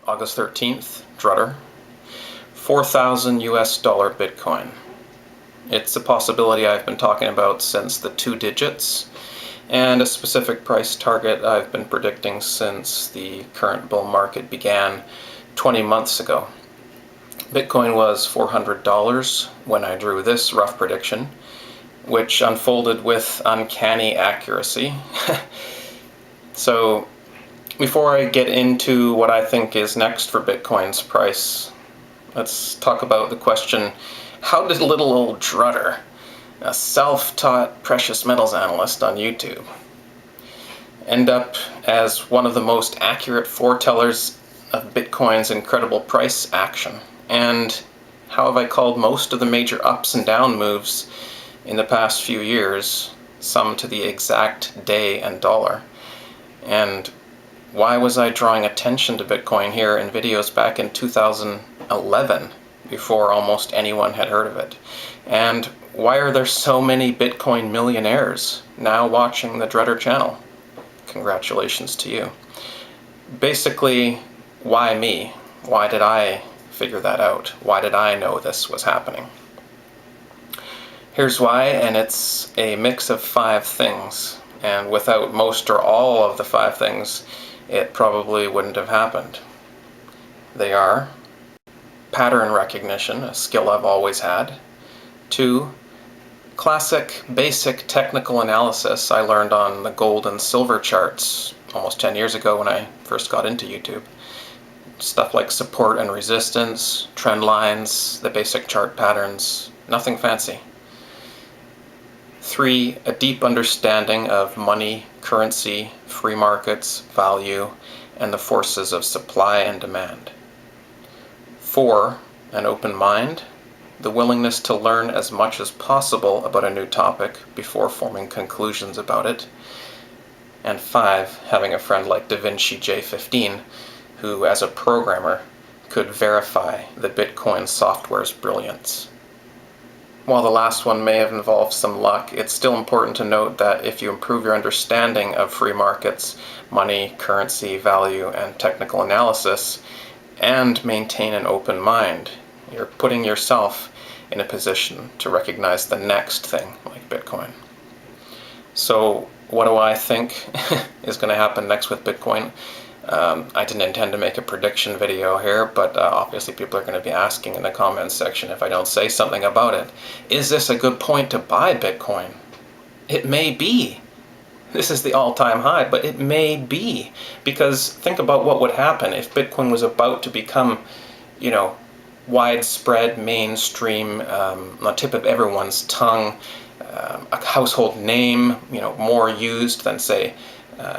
August 13th, Drutter, 4,000 US dollar Bitcoin. It's a possibility I've been talking about since the 2 digits, and a specific price target I've been predicting since the current bull market began 20 months ago. Bitcoin was $400 when I drew this rough prediction, which unfolded with uncanny accuracy. So, before I get into what I think is next for Bitcoin's price, let's talk about the question, how did little old Drutter, a self-taught precious metals analyst on YouTube, end up as one of the most accurate foretellers of Bitcoin's incredible price action? And how have I called most of the major ups and down moves in the past few years, some to the exact day and dollar? And why was I drawing attention to Bitcoin here in videos back in 2011, before almost anyone had heard of it? And why are there so many Bitcoin millionaires now watching the Drutter channel? Congratulations to you. Basically, why me? Why did I figure that out? Why did I know this was happening? Here's why, and it's a mix of 5 things. And without most or all of the 5 things, it probably wouldn't have happened. They are: pattern recognition, a skill I've always had. 2, classic basic technical analysis I learned on the gold and silver charts almost 10 years ago when I first got into YouTube. Stuff like support and resistance, trend lines, the basic chart patterns, nothing fancy. 3, a deep understanding of money, currency, free markets, value, and the forces of supply and demand. 4, an open mind, the willingness to learn as much as possible about a new topic before forming conclusions about it. And 5, having a friend like DaVinci J15, who, as a programmer, could verify the Bitcoin software's brilliance. While the last one may have involved some luck, it's still important to note that if you improve your understanding of free markets, money, currency, value, and technical analysis, and maintain an open mind, you're putting yourself in a position to recognize the next thing, like Bitcoin. So, what do I think is going to happen next with Bitcoin? I didn't intend to make a prediction video here, but obviously people are going to be asking in the comments section if I don't say something about it. Is this a good point to buy Bitcoin? It may be. This is the all-time high, but it may be. Because think about what would happen if Bitcoin was about to become, widespread, mainstream, on the tip of everyone's tongue, a household name, more used than, say,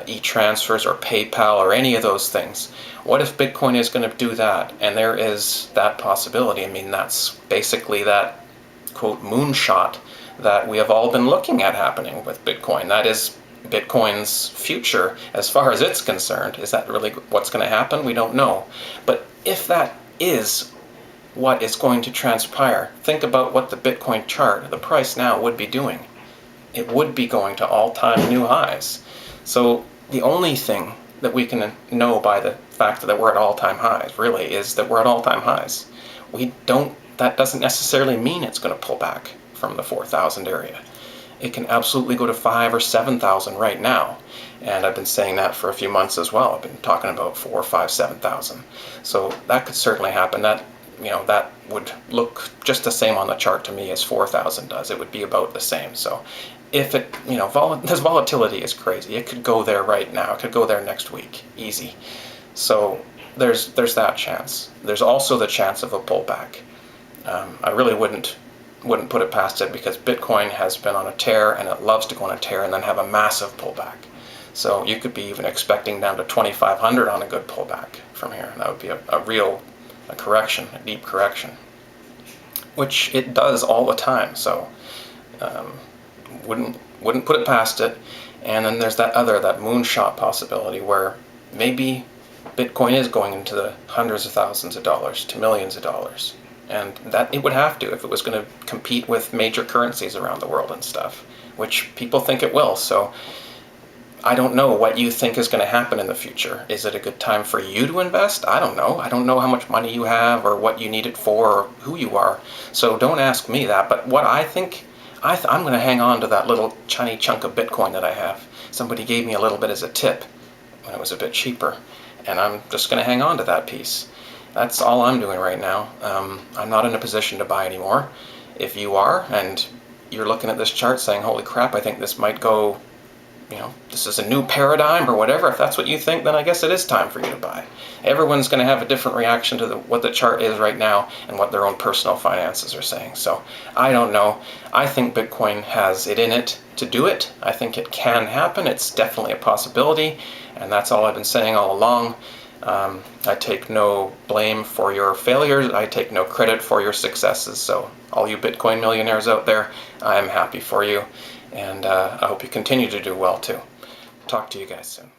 e-transfers or PayPal or any of those things. What if Bitcoin is going to do that? And there is that possibility. I mean, that's basically that, quote, moonshot that we have all been looking at happening with Bitcoin. That is Bitcoin's future as far as it's concerned. Is that really what's going to happen? We don't know. But if that is what is going to transpire, think about what the Bitcoin chart, the price now, would be doing. It would be going to all-time new highs. So the only thing that we can know by the fact that we're at all-time highs, really, is that we're at all-time highs. That doesn't necessarily mean it's going to pull back from the 4,000 area. It can absolutely go to 5,000 or 7,000 right now. And I've been saying that for a few months as well. I've been talking about 4,000, 5,000, 7,000. So that could certainly happen. That would look just the same on the chart to me as 4,000 does. It would be about the same. So if it, this volatility is crazy. It could go there right now. It could go there next week. Easy. So there's that chance. There's also the chance of a pullback. I really wouldn't put it past it, because Bitcoin has been on a tear, and it loves to go on a tear and then have a massive pullback. So you could be even expecting down to 2,500 on a good pullback from here. And that would be a real correction, a deep correction, which it does all the time. So wouldn't put it past it. And then there's that moonshot possibility where maybe Bitcoin is going into the hundreds of thousands of dollars to millions of dollars. And that it would have to if it was going to compete with major currencies around the world and stuff, which people think it will. So I don't know what you think is going to happen in the future. Is it a good time for you to invest? I don't know. I don't know how much money you have or what you need it for or who you are. So don't ask me that. But what I think, I'm going to hang on to that little tiny chunk of Bitcoin that I have. Somebody gave me a little bit as a tip when it was a bit cheaper. And I'm just going to hang on to that piece. That's all I'm doing right now. I'm not in a position to buy anymore. If you are, and you're looking at this chart saying, holy crap, I think this might go, this is a new paradigm or whatever, if that's what you think, then I guess it is time for you to buy. Everyone's going to have a different reaction to what the chart is right now and what their own personal finances are saying. So I don't know. I think Bitcoin has it in it to do it. I think it can happen. It's definitely a possibility, and that's all I've been saying all along. I take no blame for your failures. I take no credit for your successes. So all you Bitcoin millionaires out there, I am happy for you. And I hope you continue to do well too. Talk to you guys soon.